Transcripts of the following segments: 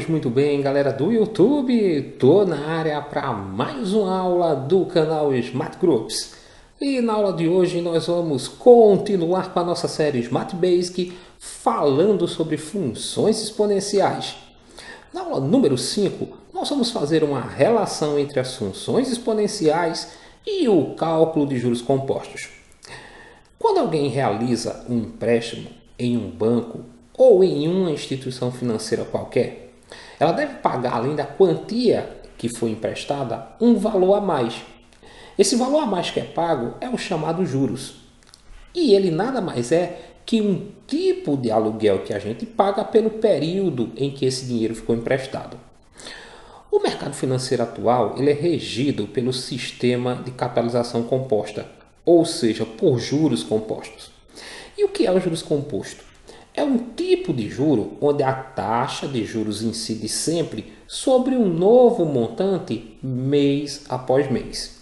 muito bem, galera do YouTube. Tô na área para mais uma aula do canal Smart Groups. E na aula de hoje nós vamos continuar com a nossa série Smart Basic, falando sobre funções exponenciais. Na aula número 5, nós vamos fazer uma relação entre as funções exponenciais e o cálculo de juros compostos. Quando alguém realiza um empréstimo em um banco ou em uma instituição financeira qualquer, ela deve pagar, além da quantia que foi emprestada, um valor a mais. Esse valor a mais que é pago é o chamado juros. E ele nada mais é que um tipo de aluguel que a gente paga pelo período em que esse dinheiro ficou emprestado. O mercado financeiro atual ele é regido pelo sistema de capitalização composta, ou seja, por juros compostos. E o que é o juros composto? É um tipo de juro onde a taxa de juros incide sempre sobre um novo montante mês após mês.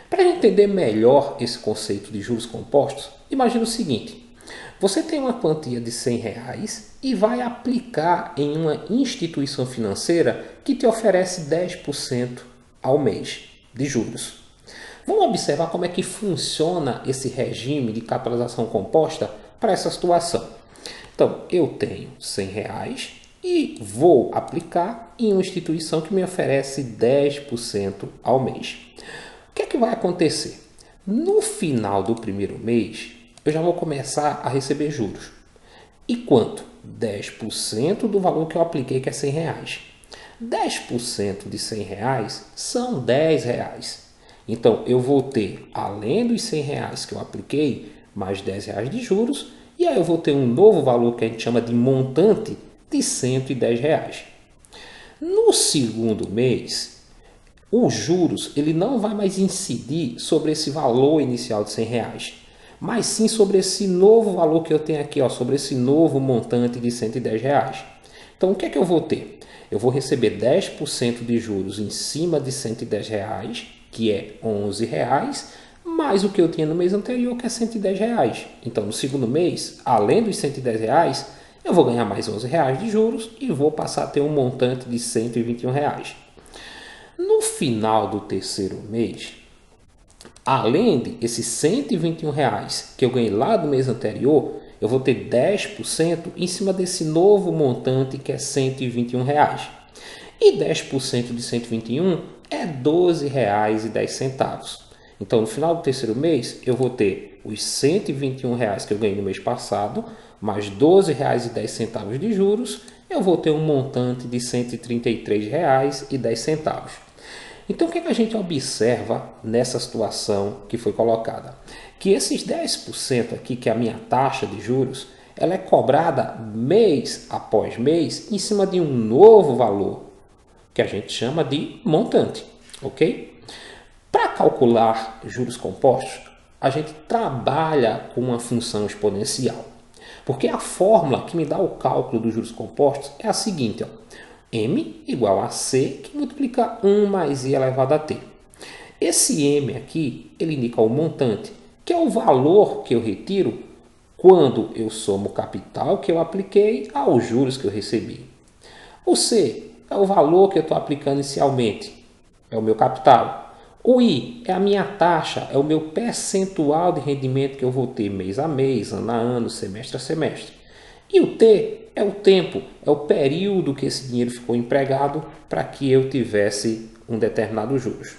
Para entender melhor esse conceito de juros compostos, imagine o seguinte: você tem uma quantia de R$100 e vai aplicar em uma instituição financeira que te oferece 10% ao mês de juros. Vamos observar como é que funciona esse regime de capitalização composta para essa situação. Então, eu tenho R$100 e vou aplicar em uma instituição que me oferece 10% ao mês. O que é que vai acontecer? No final do primeiro mês, eu já vou começar a receber juros. E quanto? 10% do valor que eu apliquei, que é R$100. 10% de R$100 são R$10. Então, eu vou ter, além dos R$100 que eu apliquei, mais R$10 de juros, e aí eu vou ter um novo valor que a gente chama de montante de R$110. No segundo mês, os juros ele não vai mais incidir sobre esse valor inicial de R$100, mas sim sobre esse novo valor que eu tenho aqui, sobre esse novo montante de R$110. Então, o que é que eu vou ter? Eu vou receber 10% de juros em cima de R$110, que é R$11, mais o que eu tinha no mês anterior, que é R$110. Então, no segundo mês, além dos R$110, eu vou ganhar mais R$11 de juros e vou passar a ter um montante de R$121. No final do terceiro mês, além desses R$121 que eu ganhei lá do mês anterior, eu vou ter 10% em cima desse novo montante que é R$121. E 10% de 121 é R$12,10. Então, no final do terceiro mês, eu vou ter os R$121 que eu ganhei no mês passado, mais R$12,10 de juros, eu vou ter um montante de R$133,10. Então, o que a gente observa nessa situação que foi colocada? Que esses 10% aqui, que é a minha taxa de juros, ela é cobrada mês após mês em cima de um novo valor, que a gente chama de montante, ok? Para calcular juros compostos, a gente trabalha com uma função exponencial. Porque a fórmula que me dá o cálculo dos juros compostos é a seguinte: M igual a C, que multiplica 1 mais I elevado a T. Esse M aqui, ele indica o montante, que é o valor que eu retiro quando eu somo o capital que eu apliquei aos juros que eu recebi. O C é o valor que eu estou aplicando inicialmente, é o meu capital. O I é a minha taxa, é o meu percentual de rendimento que eu vou ter mês a mês, ano a ano, semestre a semestre. E o T é o tempo, é o período que esse dinheiro ficou empregado para que eu tivesse um determinado juros.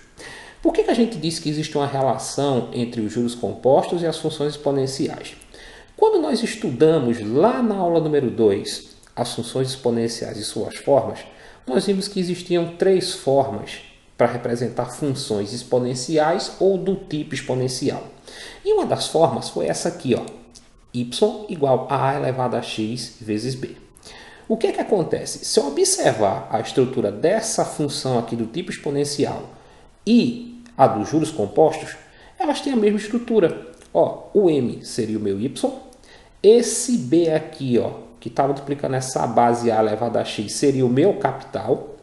Por que a gente diz que existe uma relação entre os juros compostos e as funções exponenciais? Quando nós estudamos lá na aula número 2 as funções exponenciais e suas formas, nós vimos que existiam 3 formas para representar funções exponenciais ou do tipo exponencial. E uma das formas foi essa aqui, y igual a elevado a x vezes b. O que acontece? Se eu observar a estrutura dessa função aqui do tipo exponencial e a dos juros compostos, elas têm a mesma estrutura. O m seria o meu y, esse b aqui, que está multiplicando essa base a elevado a x, seria o meu capital,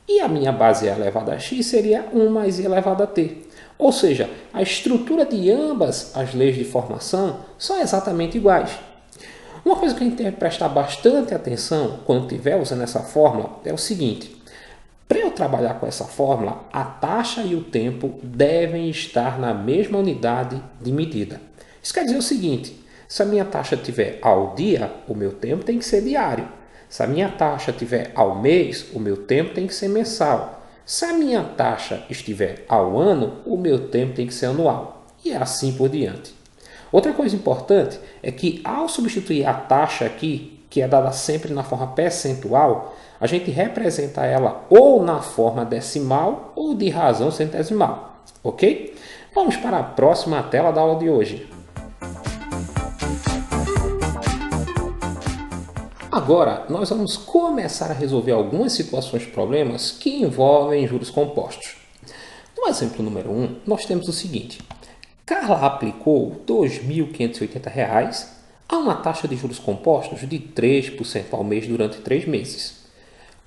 e a minha base a elevado a x seria 1 mais i elevado a t. Ou seja, a estrutura de ambas as leis de formação são exatamente iguais. Uma coisa que a gente tem que prestar bastante atenção quando estiver usando essa fórmula é o seguinte: para eu trabalhar com essa fórmula, a taxa e o tempo devem estar na mesma unidade de medida. Isso quer dizer o seguinte: se a minha taxa estiver ao dia, o meu tempo tem que ser diário. Se a minha taxa estiver ao mês, o meu tempo tem que ser mensal. Se a minha taxa estiver ao ano, o meu tempo tem que ser anual. E assim por diante. Outra coisa importante é que ao substituir a taxa aqui, que é dada sempre na forma percentual, a gente representa ela ou na forma decimal ou de razão centesimal, ok? Vamos para a próxima tela da aula de hoje. Agora, nós vamos começar a resolver algumas situações de problemas que envolvem juros compostos. No exemplo número 1, nós temos o seguinte: Carla aplicou R$ 2.580 a uma taxa de juros compostos de 3% ao mês durante 3 meses.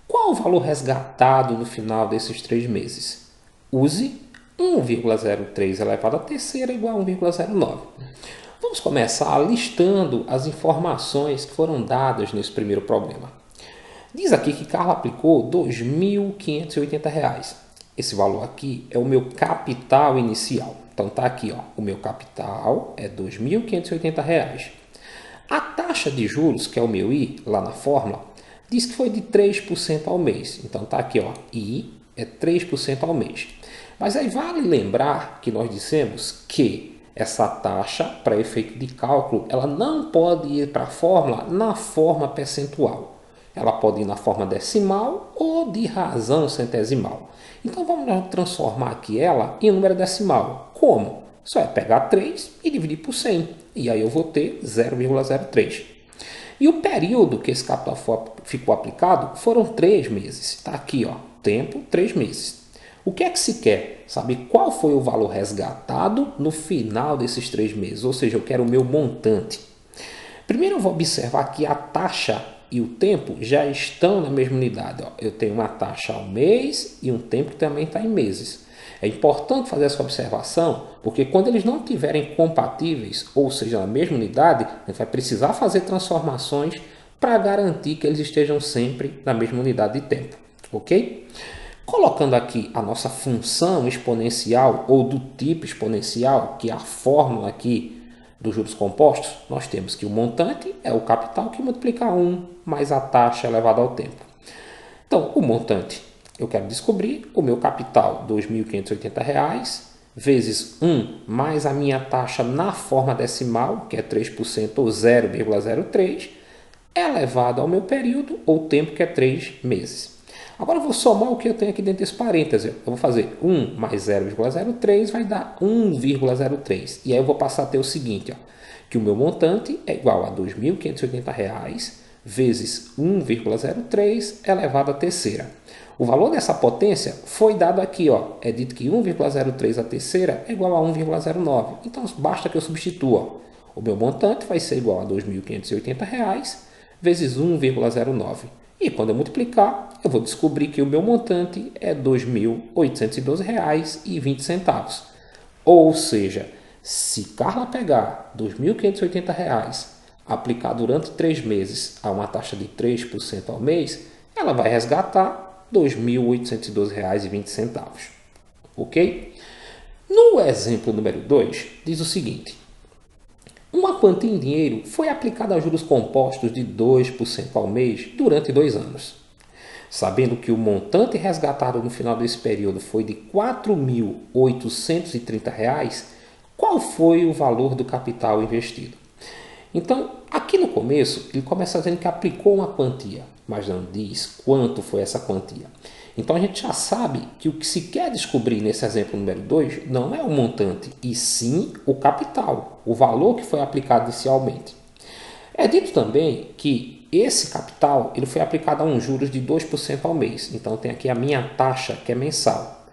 Qual o valor resgatado no final desses 3 meses? Use 1,03 elevado à terceira igual a 1,09. Vamos começar listando as informações que foram dadas nesse primeiro problema. Diz aqui que Carla aplicou R$ 2.580. Esse valor aqui é o meu capital inicial. Então está aqui, ó, o meu capital é R$ 2.580. A taxa de juros, que é o meu I, lá na fórmula, diz que foi de 3% ao mês. Então está aqui, ó, I é 3% ao mês. Mas aí vale lembrar que nós dissemos que essa taxa, para efeito de cálculo, ela não pode ir para a fórmula na forma percentual. Ela pode ir na forma decimal ou de razão centesimal. Então vamos transformar aqui ela em número decimal. Como? Só é pegar 3 e dividir por 100. E aí eu vou ter 0,03. E o período que esse capital ficou aplicado foram 3 meses. Está aqui, ó, tempo, 3 meses. O que é que se quer? Saber qual foi o valor resgatado no final desses 3 meses. Ou seja, eu quero o meu montante. Primeiro eu vou observar que a taxa e o tempo já estão na mesma unidade. Ó. Eu tenho uma taxa ao mês e um tempo que também está em meses. É importante fazer essa observação, porque quando eles não estiverem compatíveis, ou seja, na mesma unidade, a gente vai precisar fazer transformações para garantir que eles estejam sempre na mesma unidade de tempo, ok? Colocando aqui a nossa função exponencial ou do tipo exponencial, que é a fórmula aqui dos juros compostos, nós temos que o montante é o capital que multiplica 1 mais a taxa elevada ao tempo. Então, o montante, eu quero descobrir o meu capital, R$ 2.580, vezes 1 mais a minha taxa na forma decimal, que é 3% ou 0,03, elevado ao meu período ou tempo, que é 3 meses. Agora eu vou somar o que eu tenho aqui dentro desse parêntese. Eu vou fazer 1 mais 0,03 vai dar 1,03. E aí eu vou passar a ter o seguinte, ó, que o meu montante é igual a R$ 2.580 vezes 1,03 elevado à terceira. O valor dessa potência foi dado aqui, ó. É dito que 1,03 à terceira é igual a 1,09. Então basta que eu substitua. Ó. O meu montante vai ser igual a R$ 2.580 vezes 1,09. E quando eu multiplicar, eu vou descobrir que o meu montante é R$ 2.812,20. Ou seja, se Carla pegar R$ 2.580, aplicar durante 3 meses a uma taxa de 3% ao mês, ela vai resgatar R$ 2.812,20. Ok? No exemplo número 2, diz o seguinte: uma quantia em dinheiro foi aplicada a juros compostos de 2% ao mês durante 2 anos. Sabendo que o montante resgatado no final desse período foi de R$ 4.830, qual foi o valor do capital investido? Então, aqui no começo, ele começa dizendo que aplicou uma quantia, mas não diz quanto foi essa quantia. Então, a gente já sabe que o que se quer descobrir nesse exemplo número 2 não é o montante, e sim o capital, o valor que foi aplicado inicialmente. É dito também que esse capital ele foi aplicado a um juros de 2% ao mês. Então, tem aqui a minha taxa, que é mensal.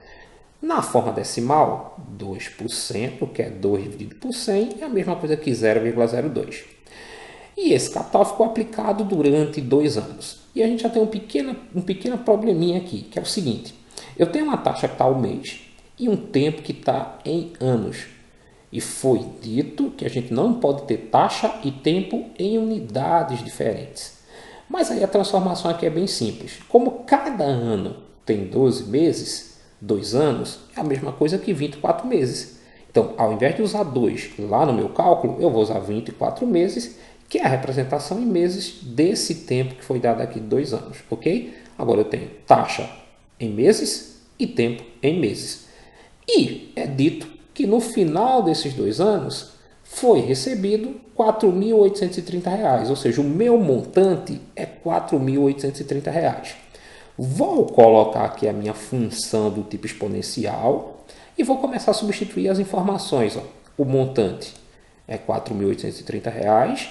Na forma decimal, 2%, que é 2 dividido por 100, é a mesma coisa que 0,02. E esse capital ficou aplicado durante 2 anos. E a gente já tem um pequeno probleminha aqui, que é o seguinte. Eu tenho uma taxa que está ao mês e um tempo que está em anos. E foi dito que a gente não pode ter taxa e tempo em unidades diferentes. Mas aí a transformação aqui é bem simples. Como cada ano tem 12 meses, 2 anos é a mesma coisa que 24 meses. Então, ao invés de usar 2 lá no meu cálculo, eu vou usar 24 meses, que é a representação em meses desse tempo que foi dado aqui de 2 anos, ok? Agora eu tenho taxa em meses e tempo em meses. E é dito que no final desses 2 anos foi recebido R$ 4.830, ou seja, o meu montante é R$ 4.830. Vou colocar aqui a minha função do tipo exponencial e vou começar a substituir as informações. Ó. O montante é R$ 4.830.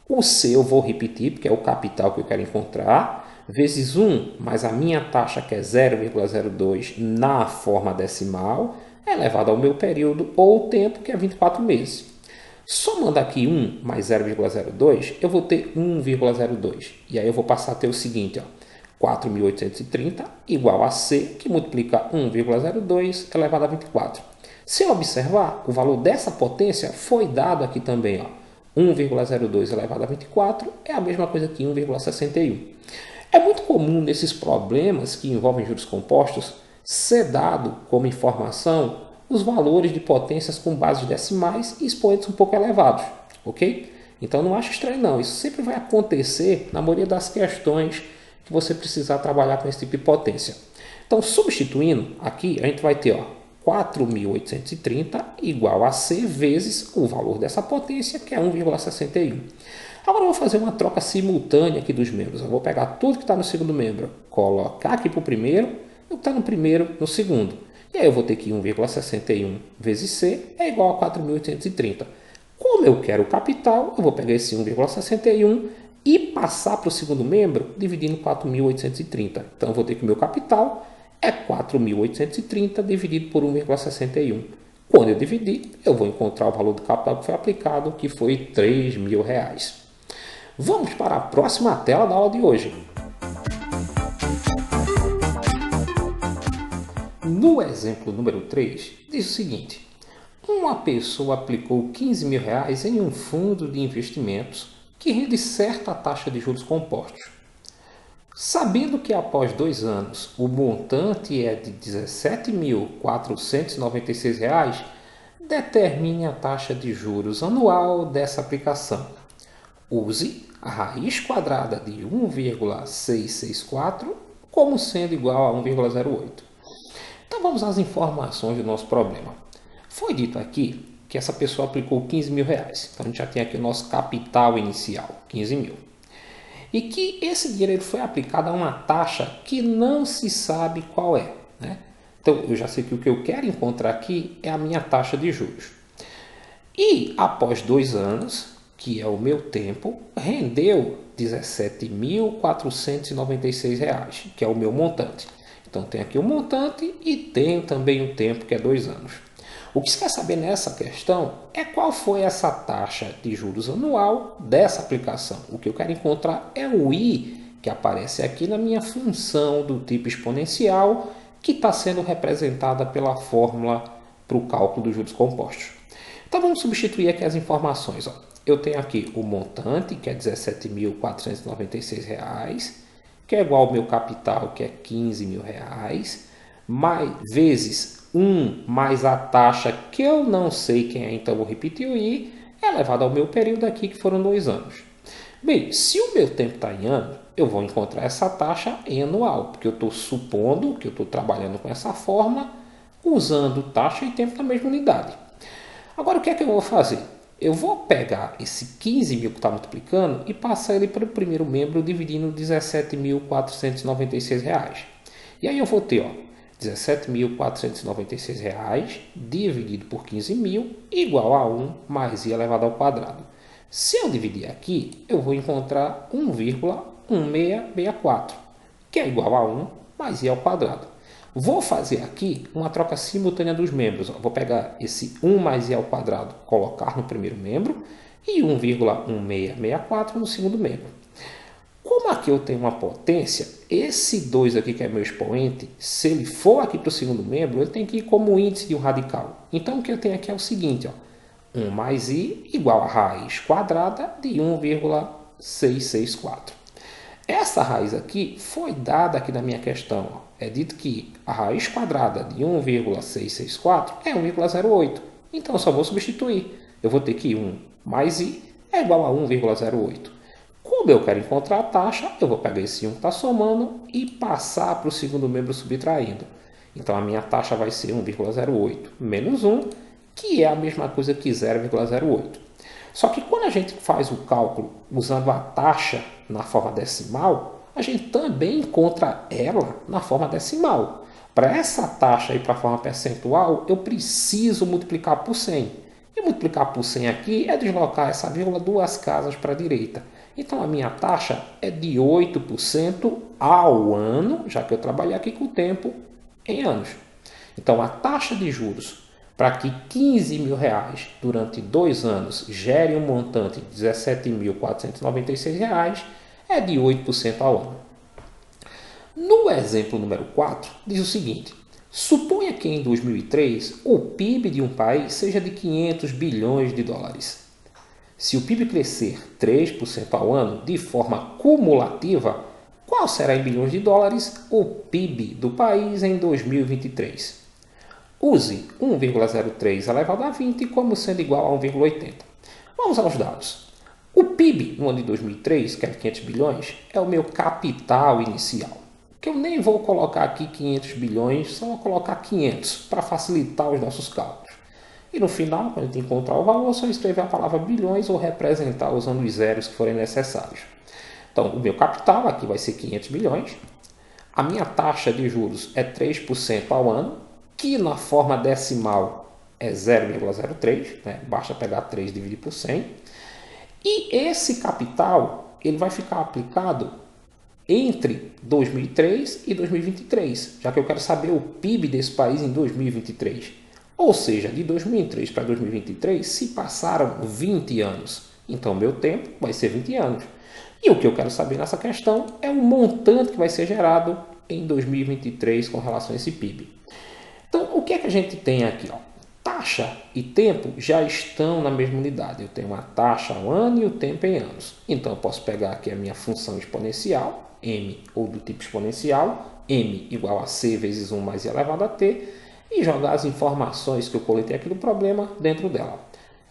O C eu vou repetir, porque é o capital que eu quero encontrar, vezes 1 mais a minha taxa, que é 0,02 na forma decimal, elevado ao meu período ou tempo, que é 24 meses. Somando aqui 1 mais 0,02, eu vou ter 1,02. E aí eu vou passar a ter o seguinte, ó. 4.830 igual a C, que multiplica 1,02 elevado a 24. Se eu observar, o valor dessa potência foi dado aqui também. 1,02 elevado a 24 é a mesma coisa que 1,61. É muito comum nesses problemas que envolvem juros compostos ser dado como informação os valores de potências com bases decimais e expoentes um pouco elevados, ok? Então não acho estranho não, isso sempre vai acontecer na maioria das questões que você precisar trabalhar com esse tipo de potência. Então, substituindo, aqui a gente vai ter 4.830 igual a C vezes o valor dessa potência, que é 1,61. Agora eu vou fazer uma troca simultânea aqui dos membros. Eu vou pegar tudo que está no segundo membro, colocar aqui para o primeiro, e o que está no primeiro no segundo. E aí eu vou ter que 1,61 vezes C é igual a 4.830. Como eu quero o capital, eu vou pegar esse 1,61 e passar para o segundo membro dividindo 4.830. Então, eu vou ter que o meu capital é 4.830 dividido por 1,61. Quando eu dividir, eu vou encontrar o valor do capital que foi aplicado, que foi R$ 3.000. Vamos para a próxima tela da aula de hoje. No exemplo número 3, diz o seguinte. Uma pessoa aplicou R$ 15.000 em um fundo de investimentos que rende certa taxa de juros compostos. Sabendo que após 2 anos o montante é de R$ 17.496, determine a taxa de juros anual dessa aplicação. Use a raiz quadrada de 1,664 como sendo igual a 1,08. Então vamos às informações do nosso problema. Foi dito aqui que essa pessoa aplicou R$ 15.000. Então, a gente já tem aqui o nosso capital inicial, 15.000. E que esse dinheiro foi aplicado a uma taxa que não se sabe qual é. Né? Então, eu já sei que o que eu quero encontrar aqui é a minha taxa de juros. E após 2 anos, que é o meu tempo, rendeu R$ 17.496, que é o meu montante. Então, tem aqui o montante e tem também o tempo, que é 2 anos. O que se quer saber nessa questão é qual foi essa taxa de juros anual dessa aplicação. O que eu quero encontrar é o I que aparece aqui na minha função do tipo exponencial, que está sendo representada pela fórmula para o cálculo dos juros compostos. Então vamos substituir aqui as informações. Eu tenho aqui o montante, que é R$ 17.496, que é igual ao meu capital, que é R$ 15.000, mais, vezes 1 mais a taxa, que eu não sei quem é, então vou repetir o I, elevado ao meu período aqui, que foram 2 anos. Bem, se o meu tempo está em ano, eu vou encontrar essa taxa em anual, porque eu estou supondo que eu estou trabalhando com essa forma, usando taxa e tempo na mesma unidade. Agora, o que é que eu vou fazer? Eu vou pegar esse 15.000 que está multiplicando e passar ele para o primeiro membro, dividindo R$ 17.496. E aí eu vou ter, R$ 17.496 dividido por 15.000 igual a 1 mais I elevado ao quadrado. Se eu dividir aqui, eu vou encontrar 1,1664, que é igual a 1 mais I ao quadrado. Vou fazer aqui uma troca simultânea dos membros. Vou pegar esse 1 mais I ao quadrado, colocar no primeiro membro e 1,1664 no segundo membro. Como aqui eu tenho uma potência, esse 2 aqui que é meu expoente, se ele for aqui para o segundo membro, ele tem que ir como índice de um radical. Então o que eu tenho aqui é o seguinte, 1 mais i igual a raiz quadrada de 1,664. Essa raiz aqui foi dada aqui na minha questão. É dito que a raiz quadrada de 1,664 é 1,08. Então eu só vou substituir. Eu vou ter que 1 mais i é igual a 1,08. Como eu quero encontrar a taxa, eu vou pegar esse 1 que está somando e passar para o segundo membro subtraindo. Então a minha taxa vai ser 1,08 menos 1, que é a mesma coisa que 0,08. Só que quando a gente faz o cálculo usando a taxa na forma decimal, a gente também encontra ela na forma decimal. Para essa taxa ir para a forma percentual, eu preciso multiplicar por 100. E multiplicar por 100 aqui é deslocar essa vírgula 2 casas para a direita. Então a minha taxa é de 8% ao ano, já que eu trabalhei aqui com o tempo em anos. Então a taxa de juros para que 15 mil reais durante 2 anos gere um montante de 17.496 reais é de 8% ao ano. No exemplo número 4, diz o seguinte: suponha que em 2003 o PIB de um país seja de 500 bilhões de dólares. Se o PIB crescer 3% ao ano de forma cumulativa, qual será em bilhões de dólares o PIB do país em 2023? Use 1,03 elevado a 20 como sendo igual a 1,80. Vamos aos dados. O PIB no ano de 2003, que é de 500 bilhões, é o meu capital inicial. Que eu nem vou colocar aqui 500 bilhões, só vou colocar 500 para facilitar os nossos cálculos. E no final, quando a gente encontrar o valor, só escrever a palavra bilhões ou representar usando os zeros que forem necessários. Então, o meu capital aqui vai ser 500 bilhões. A minha taxa de juros é 3% ao ano, que na forma decimal é 0,03, né? Basta pegar 3 e dividir por 100. E esse capital ele vai ficar aplicado entre 2003 e 2023, já que eu quero saber o PIB desse país em 2023. Ou seja, de 2003 para 2023 se passaram 20 anos. Então, meu tempo vai ser 20 anos. E o que eu quero saber nessa questão é o montante que vai ser gerado em 2023 com relação a esse PIB. Então, o que é que a gente tem aqui? Taxa e tempo já estão na mesma unidade. Eu tenho uma taxa ao ano e o tempo em anos. Então, eu posso pegar aqui a minha função exponencial, m ou do tipo exponencial, m igual a c vezes 1 mais i elevado a t, e jogar as informações que eu coletei aqui do problema dentro dela.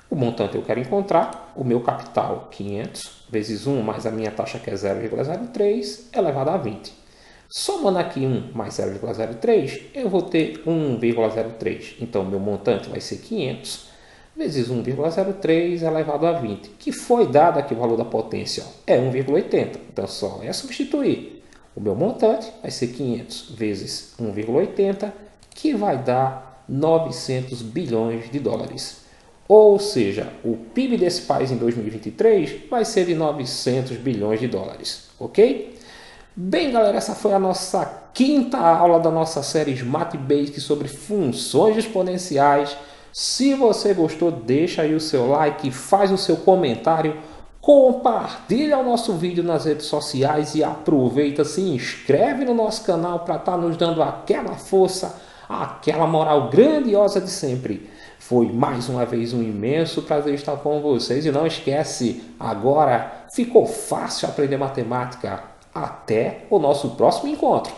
O montante eu quero encontrar, o meu capital 500 vezes 1 mais a minha taxa que é 0,03 elevado a 20. Somando aqui 1 mais 0,03, eu vou ter 1,03. Então, meu montante vai ser 500 vezes 1,03 elevado a 20, que foi dado aqui o valor da potência, é 1,80. Então, só é substituir. O meu montante vai ser 500 vezes 1,80, que vai dar 900 bilhões de dólares. Ou seja, o PIB desse país em 2023 vai ser de 900 bilhões de dólares, ok? Bem, galera, essa foi a nossa quinta aula da nossa série Smart Basic sobre funções exponenciais. Se você gostou, deixa aí o seu like, faz o seu comentário, compartilha o nosso vídeo nas redes sociais e aproveita, se inscreve no nosso canal para estar nos dando aquela força, aquela moral grandiosa de sempre. Foi mais uma vez um imenso prazer estar com vocês e não esquece, agora ficou fácil aprender matemática. Até o nosso próximo encontro!